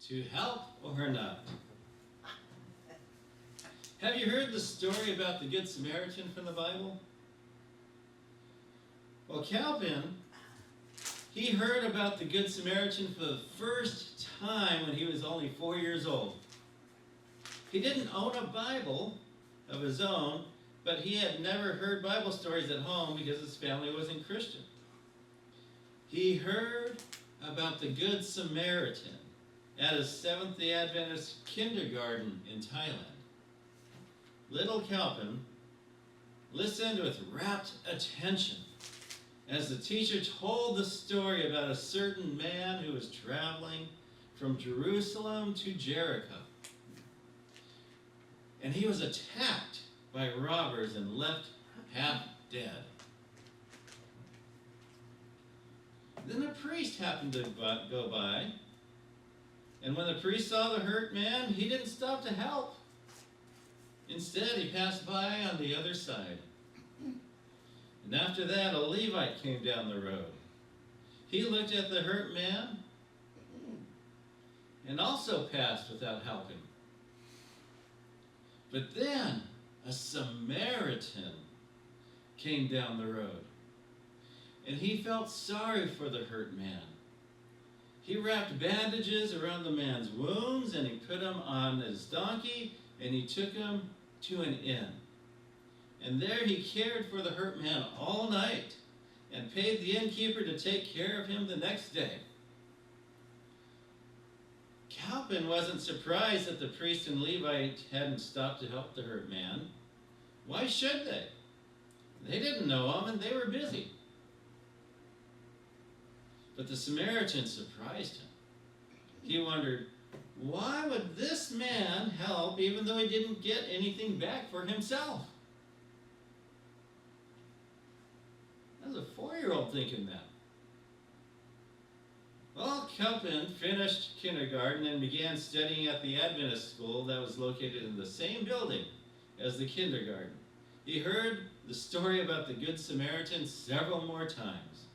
To help or not? Have you heard the story about the Good Samaritan from the Bible? Well, Calvin, he heard about the Good Samaritan for the first time when he was only 4 years old. He didn't own a Bible of his own, but he had never heard Bible stories at home because his family wasn't Christian. He heard about the Good Samaritan at a Seventh-day Adventist kindergarten in Thailand. Little Calvin listened with rapt attention as the teacher told the story about a certain man who was traveling from Jerusalem to Jericho. And he was attacked by robbers and left half dead. Then a priest happened to go by, and when the priest saw the hurt man, he didn't stop to help. Instead, he passed by on the other side. And after that, a Levite came down the road. He looked at the hurt man and also passed without helping. But then a Samaritan came down the road, and he felt sorry for the hurt man. He wrapped bandages around the man's wounds, and he put him on his donkey, and he took him to an inn. And there he cared for the hurt man all night and paid the innkeeper to take care of him the next day. Calvin wasn't surprised that the priest and Levite hadn't stopped to help the hurt man. Why should they? They didn't know him and they were busy. But the Samaritan surprised him. He wondered, why would this man help even though he didn't get anything back for himself? That was a 4-year-old thinking that. Well, Calvin finished kindergarten and began studying at the Adventist school that was located in the same building as the kindergarten. He heard the story about the Good Samaritan several more times.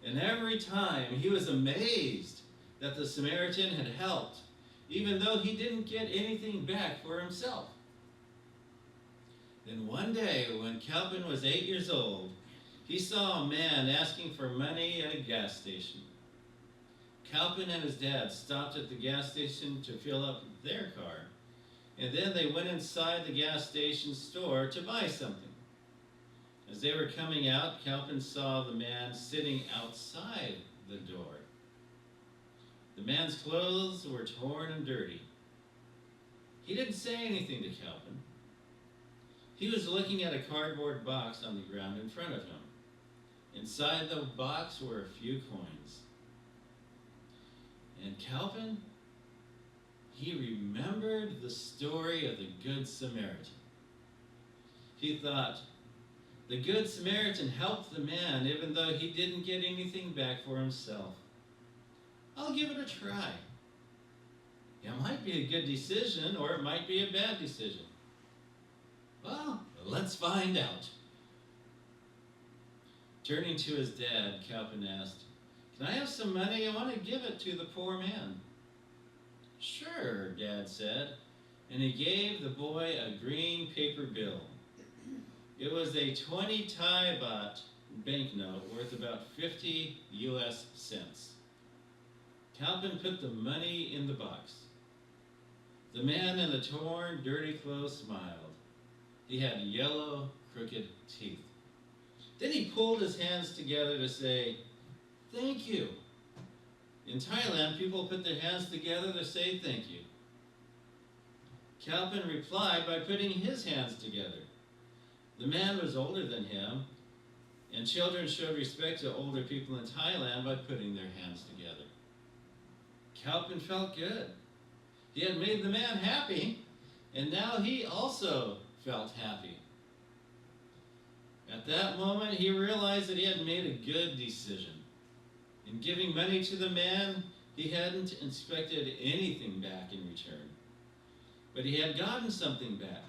And every time he was amazed that the Samaritan had helped, even though he didn't get anything back for himself. Then one day, when Calvin was 8 years old, he saw a man asking for money at a gas station. Calvin and his dad stopped at the gas station to fill up their car, and then they went inside the gas station store to buy something. As they were coming out, Calvin saw the man sitting outside the door. The man's clothes were torn and dirty. He didn't say anything to Calvin. He was looking at a cardboard box on the ground in front of him. Inside the box were a few coins. And Calvin, he remembered the story of the Good Samaritan. He thought, the Good Samaritan helped the man even though he didn't get anything back for himself. I'll give it a try. It might be a good decision or it might be a bad decision. Well, let's find out. Turning to his dad, Calvin asked, "Can I have some money? I want to give it to the poor man." "Sure," Dad said, and he gave the boy a green paper bill. It was a 20 Thai baht banknote worth about 50 US cents. Calvin put the money in the box. The man in the torn, dirty clothes smiled. He had yellow, crooked teeth. Then he pulled his hands together to say, "Thank you." In Thailand, people put their hands together to say thank you. Calvin replied by putting his hands together. The man was older than him, and children showed respect to older people in Thailand by putting their hands together. Calvin felt good. He had made the man happy, and now he also felt happy. At that moment, he realized that he had made a good decision. In giving money to the man, he hadn't expected anything back in return. But he had gotten something back.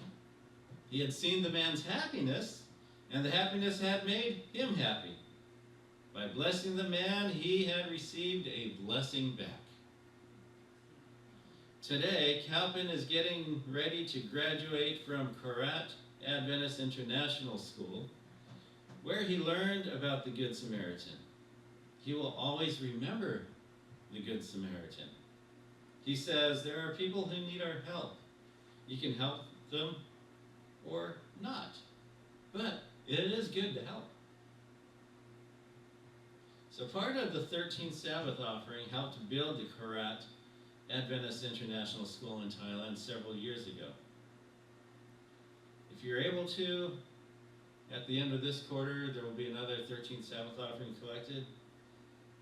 He had seen the man's happiness, and the happiness had made him happy. By blessing the man, he had received a blessing back. Today, Calvin is getting ready to graduate from Korat Adventist International School, where he learned about the Good Samaritan. He will always remember the Good Samaritan. He says there are people who need our help. You can help them or not, but it is good to help. So part of the 13th Sabbath offering helped to build the Korat Adventist International School in Thailand several years ago. If you're able to, at the end of this quarter, there will be another 13th Sabbath offering collected,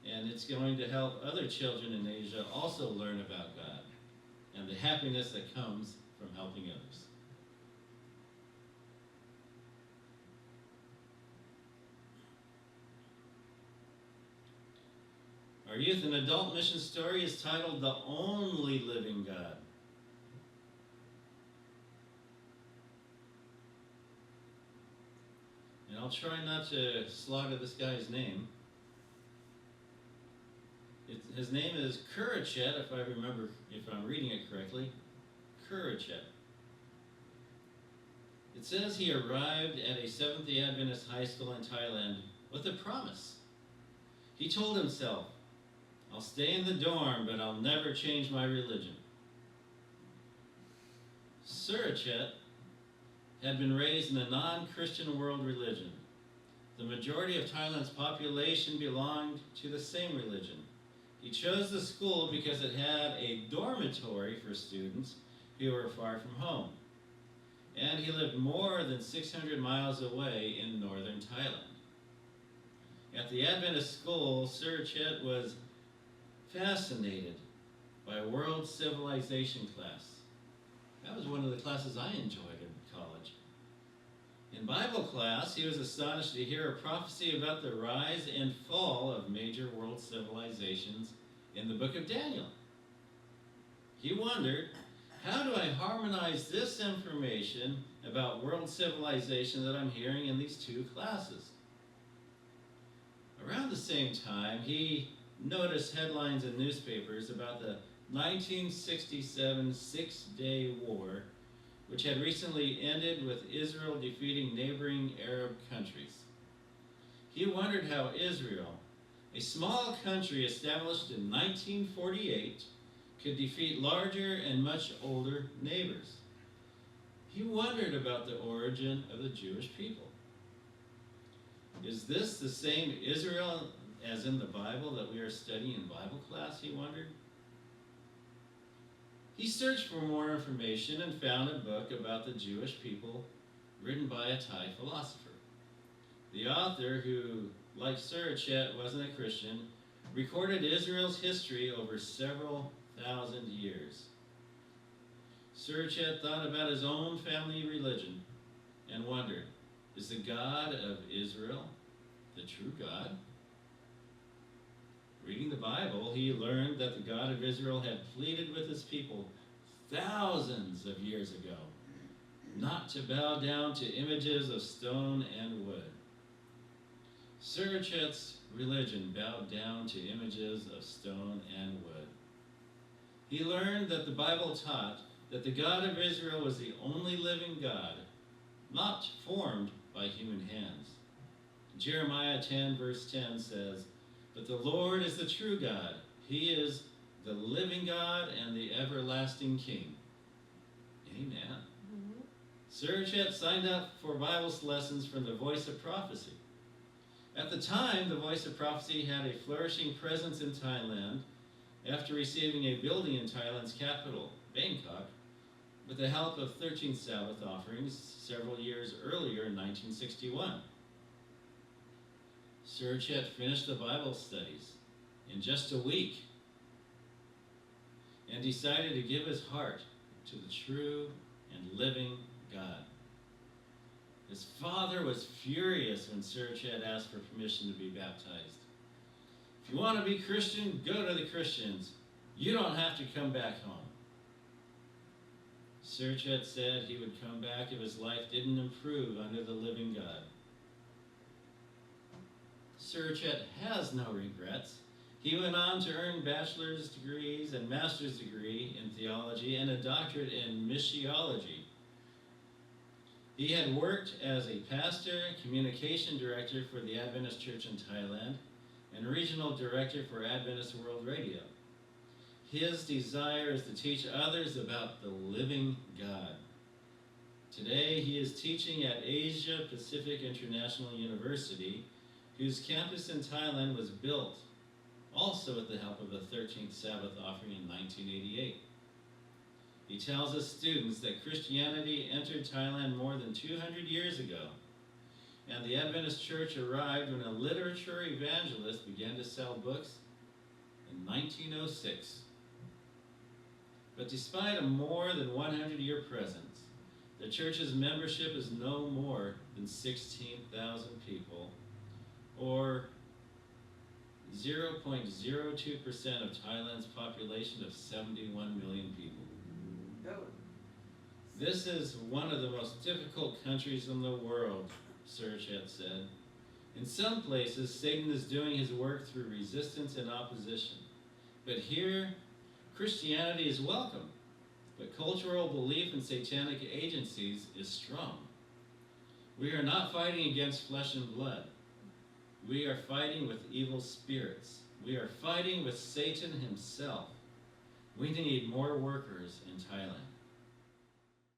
and it's going to help other children in Asia also learn about God and the happiness that comes from helping others. Our youth and adult mission story is titled The Only Living God. And I'll try not to slaughter this guy's name. His name is Kurachet, if I'm reading it correctly. Kurachet. It says he arrived at a Seventh-day Adventist high school in Thailand with a promise. He told himself, I'll stay in the dorm, but I'll never change my religion. Surachet had been raised in a non-Christian world religion. The majority of Thailand's population belonged to the same religion. He chose the school because it had a dormitory for students who were far from home. And he lived more than 600 miles away in northern Thailand. At the Adventist school, Surachet was fascinated by world civilization class. That was one of the classes I enjoyed in college. In Bible class, he was astonished to hear a prophecy about the rise and fall of major world civilizations in the book of Daniel. He wondered, how do I harmonize this information about world civilization that I'm hearing in these two classes? Around the same time, he noticed headlines in newspapers about the 1967 Six-Day War, which had recently ended with Israel defeating neighboring Arab countries. He wondered how Israel, a small country established in 1948, could defeat larger and much older neighbors. He wondered about the origin of the Jewish people. Is this the same Israel as in the Bible that we are studying in Bible class, he wondered? He searched for more information and found a book about the Jewish people written by a Thai philosopher. The author, who, like Surachet, wasn't a Christian, recorded Israel's history over several thousand years. Surachet thought about his own family religion and wondered, is the God of Israel the true God? Reading the Bible, he learned that the God of Israel had pleaded with his people thousands of years ago not to bow down to images of stone and wood. Surachet's religion bowed down to images of stone and wood. He learned that the Bible taught that the God of Israel was the only living God, not formed by human hands. Jeremiah 10 verse 10 says, "But the Lord is the true God. He is the living God and the everlasting King." Amen. Surachet signed up for Bible lessons from the Voice of Prophecy. At the time, the Voice of Prophecy had a flourishing presence in Thailand after receiving a building in Thailand's capital, Bangkok, with the help of 13th Sabbath offerings several years earlier in 1961. Surachet finished the Bible studies in just a week and decided to give his heart to the true and living God. His father was furious when Surachet asked for permission to be baptized. If you want to be Christian, go to the Christians. You don't have to come back home. Surachet said he would come back if his life didn't improve under the living God. Surachet has no regrets. He went on to earn bachelor's degrees and master's degree in theology and a doctorate in missiology. He had worked as a pastor, communication director for the Adventist Church in Thailand, and regional director for Adventist World Radio. His desire is to teach others about the living God. Today, he is teaching at Asia Pacific International University, whose campus in Thailand was built also with the help of the 13th Sabbath offering in 1988. He tells us students that Christianity entered Thailand more than 200 years ago, and the Adventist Church arrived when a literature evangelist began to sell books in 1906. But despite a more than 100-year presence, the church's membership is no more than 16,000 people, or 0.02% of Thailand's population of 71 million people. This is one of the most difficult countries in the world, Sir Chet said. In some places, Satan is doing his work through resistance and opposition. But here, Christianity is welcome, but cultural belief in satanic agencies is strong. We are not fighting against flesh and blood. We are fighting with evil spirits. We are fighting with Satan himself. We need more workers in Thailand.